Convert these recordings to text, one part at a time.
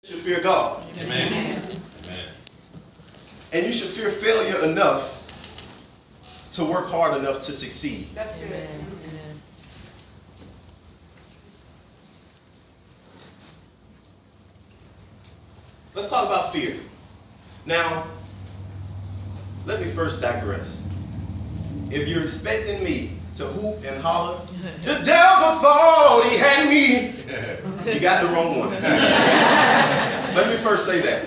You should fear God. Amen. Amen. And you should fear failure enough to work hard enough to succeed. That's good. Amen. Let's talk about fear. Now, let me first digress. If you're expecting me to hoop and holler, the devil thought he had me, you got the wrong one. Let me first say that.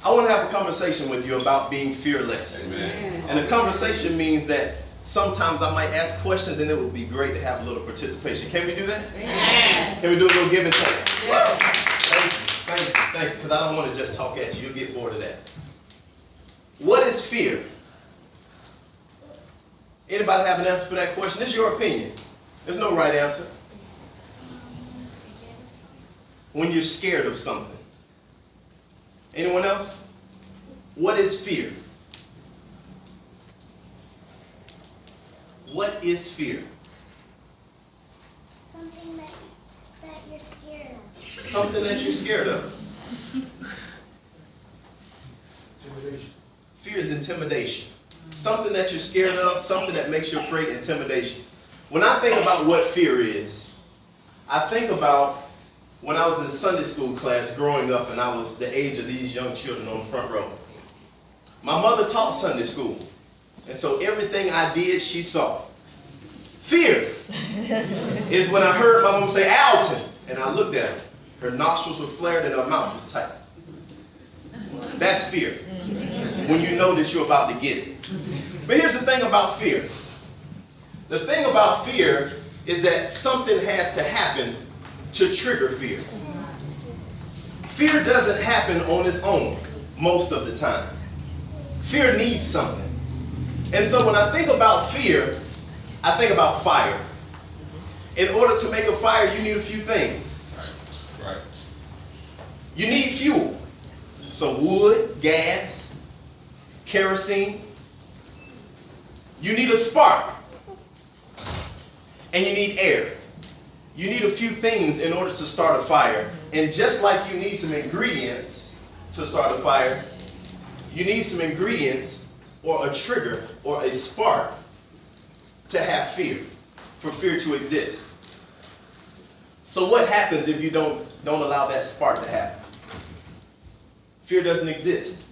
I want to have a conversation with you about being fearless. Amen. And the conversation means that sometimes I might ask questions and it would be great to have a little participation. Can we do that? Amen. Can we do a little give and take? Yes. Thank you, because I don't want to just talk at you. You'll get bored of that. What is fear? Anybody have an answer for that question? This is your opinion. There's no right answer. When you're scared of something. Anyone else? What is fear? What is fear? Something that you're scared of. Something that you're scared of. Intimidation. Fear is intimidation. Something that you're scared of, something that makes you afraid, intimidation. When I think about what fear is, I think about when I was in Sunday school class growing up and I was the age of these young children on the front row. My mother taught Sunday school, and so everything I did, she saw. Fear is when I heard my mom say, Alton, and I looked at her. Her nostrils were flared and her mouth was tight. That's fear. When you know that you're about to get it. But here's the thing about fear. The thing about fear is that something has to happen to trigger fear. Fear doesn't happen on its own most of the time. Fear needs something. And so when I think about fear, I think about fire. In order to make a fire, you need a few things. Right. You need fuel. So wood, gas, kerosene. You need a spark. And you need air. You need a few things in order to start a fire. And just like you need some ingredients to start a fire, you need some ingredients or a trigger or a spark to have fear, for fear to exist. So what happens if you don't allow that spark to happen? Fear doesn't exist.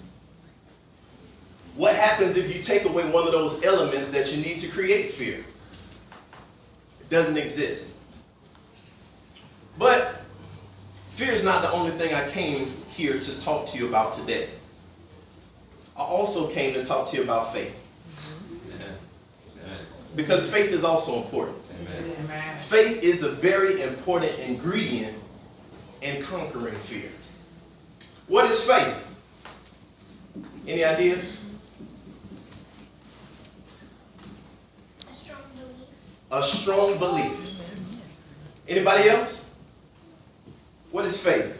What happens if you take away one of those elements that you need to create fear? It doesn't exist. But fear is not the only thing I came here to talk to you about today. I also came to talk to you about faith. Amen. Because faith is also important. Amen. Faith is a very important ingredient in conquering fear. What is faith? Any ideas? A strong belief. A strong belief. Anybody else? What is faith?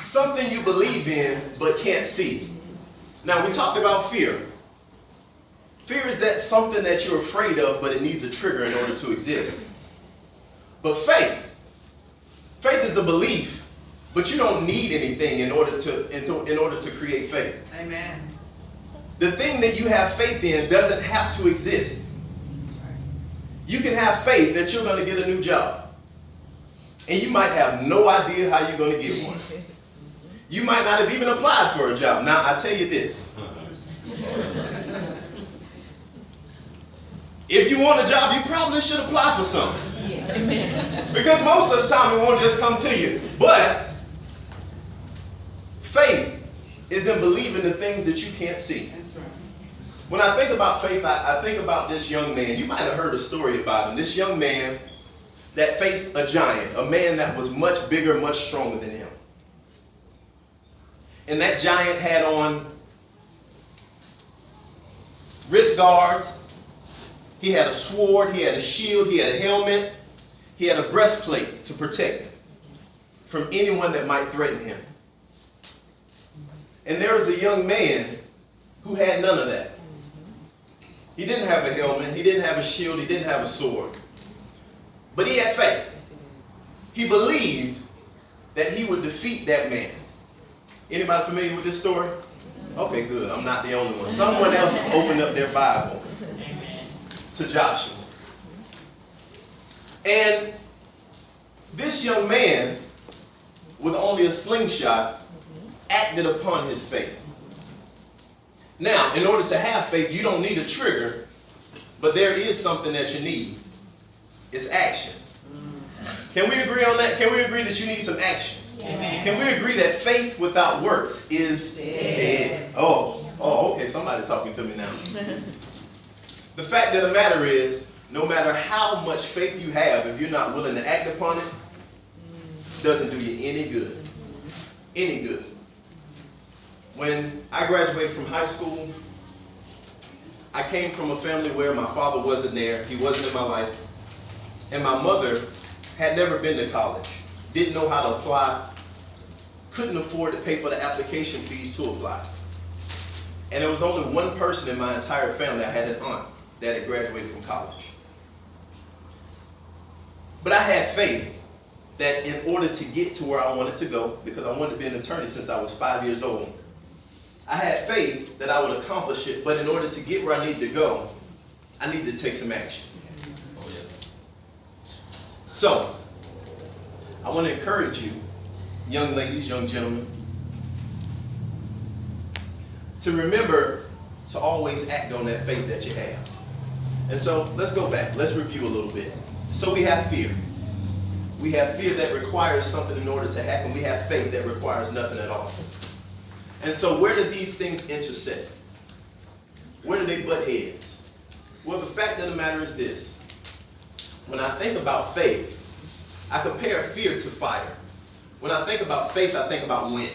Something you believe in but can't see. Now we talked about fear. Fear is that something that you're afraid of, but it needs a trigger in order to exist. But faith is a belief, but you don't need anything in order to create faith. Amen. The thing that you have faith in doesn't have to exist. You can have faith that you're going to get a new job. And you might have no idea how you're going to get one. You might not have even applied for a job. Now, I tell you this. If you want a job, you probably should apply for something. Because most of the time it won't just come to you. But faith is in believing the things that you can't see. That's right. When I think about faith, I think about this young man. You might have heard a story about him. This young man that faced a giant, a man that was much bigger, much stronger than him. And that giant had on wrist guards. He had a sword, he had a shield, he had a helmet, he had a breastplate to protect him from anyone that might threaten him. And there was a young man who had none of that. He didn't have a helmet. He didn't have a shield. He didn't have a sword. But he had faith. He believed that he would defeat that man. Anybody familiar with this story? Okay, good. I'm not the only one. Someone else has opened up their Bible to Joshua. And this young man, with only a slingshot, acted upon his faith. Now, in order to have faith, you don't need a trigger, but there is something that you need. It's action. Can we agree on that? Can we agree that you need some action? Yes. Can we agree that faith without works is dead? Oh, okay, somebody talking to me now. The fact of the matter is, no matter how much faith you have, if you're not willing to act upon it, doesn't do you any good. Any good. When I graduated from high school, I came from a family where my father wasn't there. He wasn't in my life. And my mother had never been to college, didn't know how to apply, couldn't afford to pay for the application fees to apply. And there was only one person in my entire family. I had an aunt that had graduated from college. But I had faith that in order to get to where I wanted to go, because I wanted to be an attorney since I was 5 years old, I had faith that I would accomplish it, but in order to get where I needed to go, I needed to take some action. Oh, yeah. So, I want to encourage you, young ladies, young gentlemen, to remember to always act on that faith that you have. And so, let's go back. Let's review a little bit. So we have fear. We have fear that requires something in order to happen. We have faith that requires nothing at all. And so where do these things intersect? Where do they butt heads? Well, the fact of the matter is this. When I think about faith, I compare fear to fire. When I think about faith, I think about wind.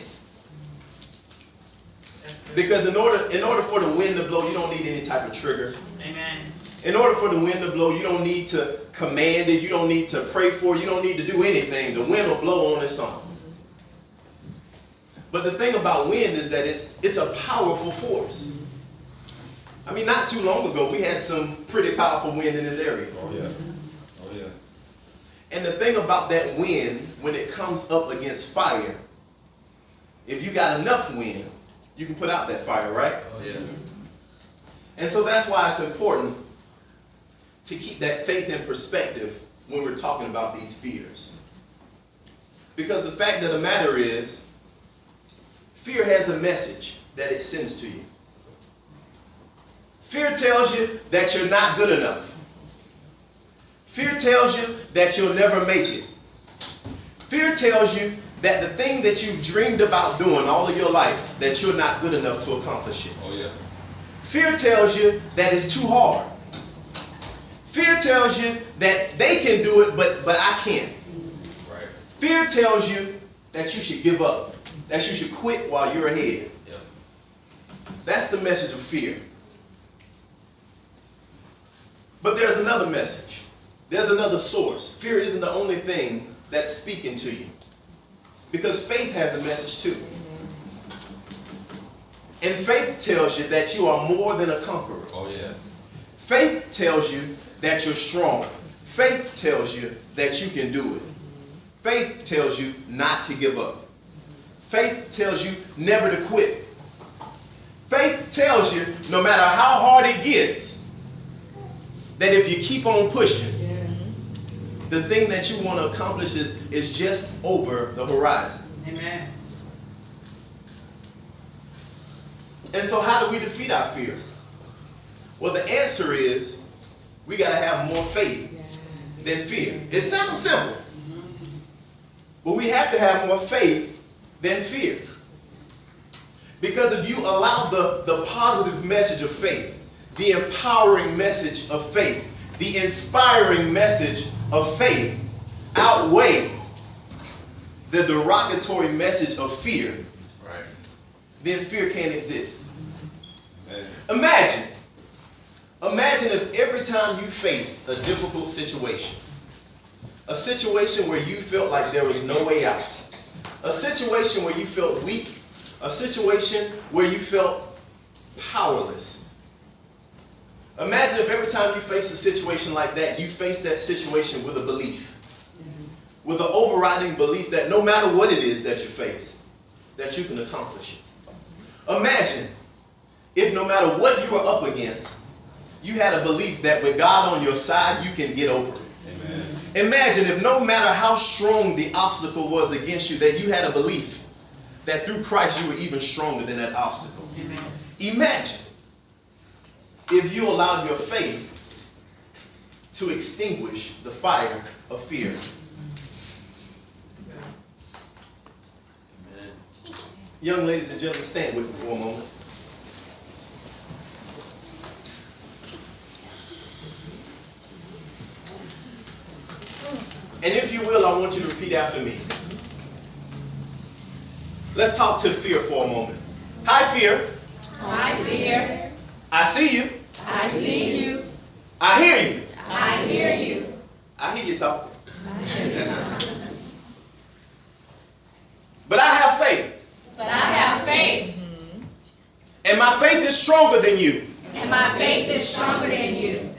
Because in order for the wind to blow, you don't need any type of trigger. Amen. In order for the wind to blow, you don't need to command it. You don't need to pray for it. You don't need to do anything. The wind will blow on its own. But the thing about wind is that it's a powerful force. I mean, not too long ago, we had some pretty powerful wind in this area. Oh, yeah. Oh, yeah. And the thing about that wind, when it comes up against fire, if you got enough wind, you can put out that fire, right? Oh, yeah. And so that's why it's important to keep that faith in perspective when we're talking about these fears. Because the fact of the matter is, fear has a message that it sends to you. Fear tells you that you're not good enough. Fear tells you that you'll never make it. Fear tells you that the thing that you've dreamed about doing all of your life, that you're not good enough to accomplish it. Oh, yeah. Fear tells you that it's too hard. Fear tells you that they can do it, but I can't. Right. Fear tells you that you should give up, that you should quit while you're ahead. Yep. That's the message of fear. But there's another message. There's another source. Fear isn't the only thing that's speaking to you. Because faith has a message too. And faith tells you that you are more than a conqueror. Oh, yes. Faith tells you that you're strong. Faith tells you that you can do it. Faith tells you not to give up. Faith tells you never to quit. Faith tells you no matter how hard it gets, that if you keep on pushing, the thing that you want to accomplish is just over the horizon. Amen. And so how do we defeat our fear? Well, the answer is we got to have more faith than fear. It sounds simple. But we have to have more faith than fear. Because if you allow the positive message of faith, the empowering message of faith, the inspiring message of faith outweigh the derogatory message of fear, Right. then fear can't exist. Amen. Imagine if every time you faced a difficult situation, a situation where you felt like there was no way out, a situation where you felt weak, a situation where you felt powerless, Imagine if every time you face a situation like that, you face that situation with a belief. With an overriding belief that no matter what it is that you face, that you can accomplish it. Imagine if no matter what you are up against, you had a belief that with God on your side, you can get over it. Amen. Imagine if no matter how strong the obstacle was against you, that you had a belief that through Christ you were even stronger than that obstacle. Amen. Imagine if you allowed your faith to extinguish the fire of fear. Amen. Young ladies and gentlemen, stand with me for a moment. And if you will, I want you to repeat after me. Let's talk to fear for a moment. Hi, fear. Hi, fear. I see you. I see you. I hear you. I hear you. I hear you talking. But I have faith. But I have faith. And my faith is stronger than you. And my faith is stronger than you.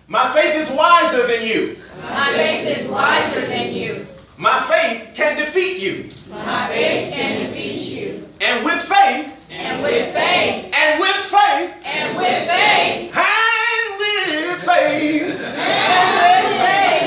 My faith is wiser than you. My faith is wiser than you. My faith can defeat you. My faith can defeat you. And with faith. And with faith. And with faith. And with faith. And with faith. And with faith.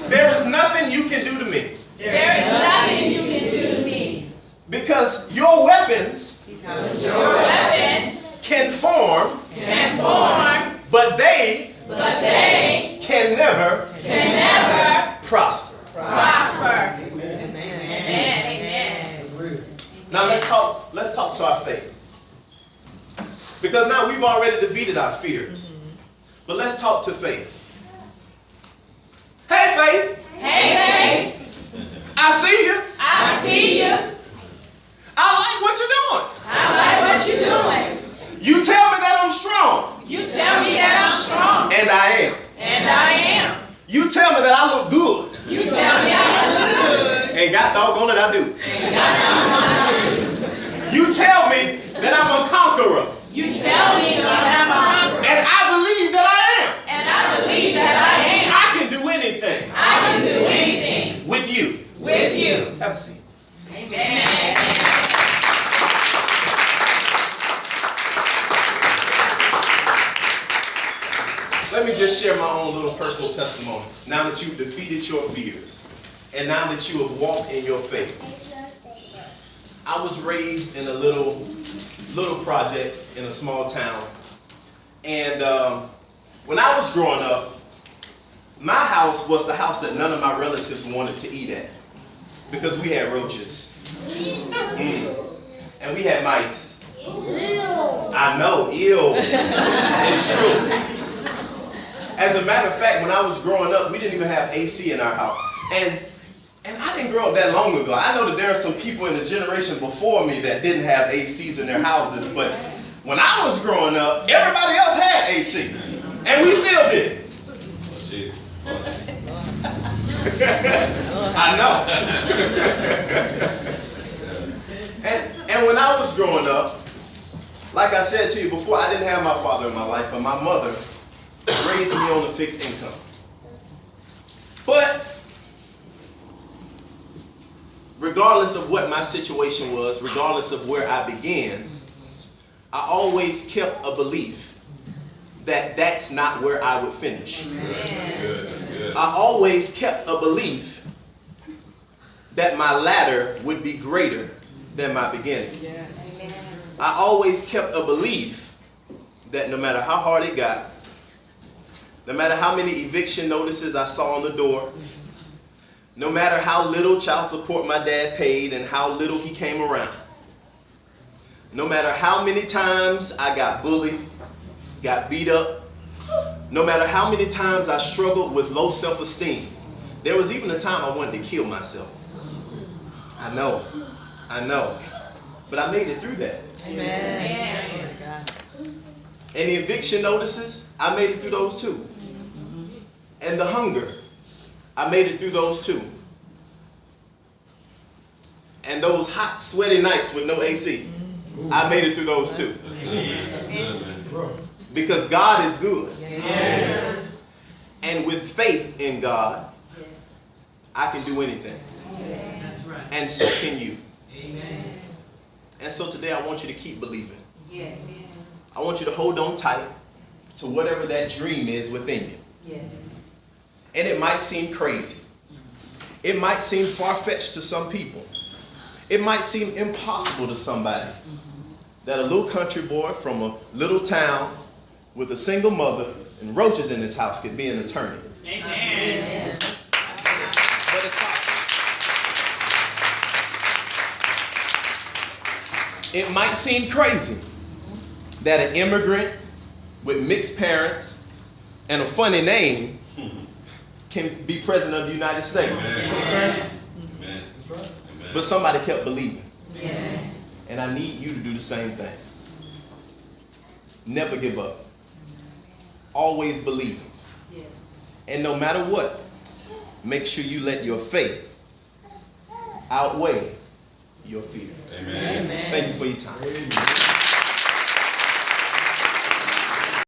There is nothing you can do to me. There is nothing you can do to me. Because your weapons. Because your weapons Can form. can form. But they. But they Can never. can never Prosper. prosper. Amen. Amen. Now let's talk to our faith. Because now we've already defeated our fears. But let's talk to faith. Hey, faith. Hey, faith. I see you. I see you. I like what you're doing. I like what you're doing. You tell me that I'm strong. You tell me that I'm strong. And I am. And I am. You tell me that I look good. You tell me I look good. And God doggone it, I do. And God doggone it. You tell me that I'm a conqueror. You tell me that I'm a conqueror. And I believe that I am. And I believe that I am. I can do anything. I can do anything. With you. With you. Have a seat. Amen. Let me just share my own little personal testimony. Now that you've defeated your fears, and now that you have walked in your faith. I was raised in a little project in a small town. And when I was growing up, my house was the house that none of my relatives wanted to eat at. Because we had roaches. And we had mice. I know, ew. It's true. As a matter of fact, when I was growing up, we didn't even have AC in our house. And I didn't grow up that long ago. I know that there are some people in the generation before me that didn't have ACs in their houses. But when I was growing up, everybody else had AC. And we still did. Oh, Jesus. I know. And when I was growing up, like I said to you before, I didn't have my father in my life, but my mother raised me on a fixed income. But regardless of what my situation was, regardless of where I began, I always kept a belief that that's not where I would finish. That's good. That's good. I always kept a belief that my ladder would be greater than my beginning. I always kept a belief that no matter how hard it got, no matter how many eviction notices I saw on the door, no matter how little child support my dad paid and how little he came around, no matter how many times I got bullied, got beat up, no matter how many times I struggled with low self-esteem, there was even a time I wanted to kill myself. I know, but I made it through that. Amen. And the eviction notices, I made it through those too. And the hunger, I made it through those too. And those hot, sweaty nights with no AC, I made it through those too. That's good, man. That's good, man. Because God is good. Yes. And with faith in God, I can do anything. That's right. And so can you. Amen. And so today I want you to keep believing. Yeah. I want you to hold on tight to whatever that dream is within you. Yeah. And it might seem crazy. It might seem far-fetched to some people. It might seem impossible to somebody that a little country boy from a little town with a single mother and roaches in his house could be an attorney. Amen. But it's possible. It might seem crazy that an immigrant with mixed parents and a funny name can be president of the United States. Amen. Amen. But somebody kept believing. Yes. And I need you to do the same thing. Never give up. Always believe. Yes. And no matter what, make sure you let your faith outweigh your fear. Amen. Amen. Thank you for your time.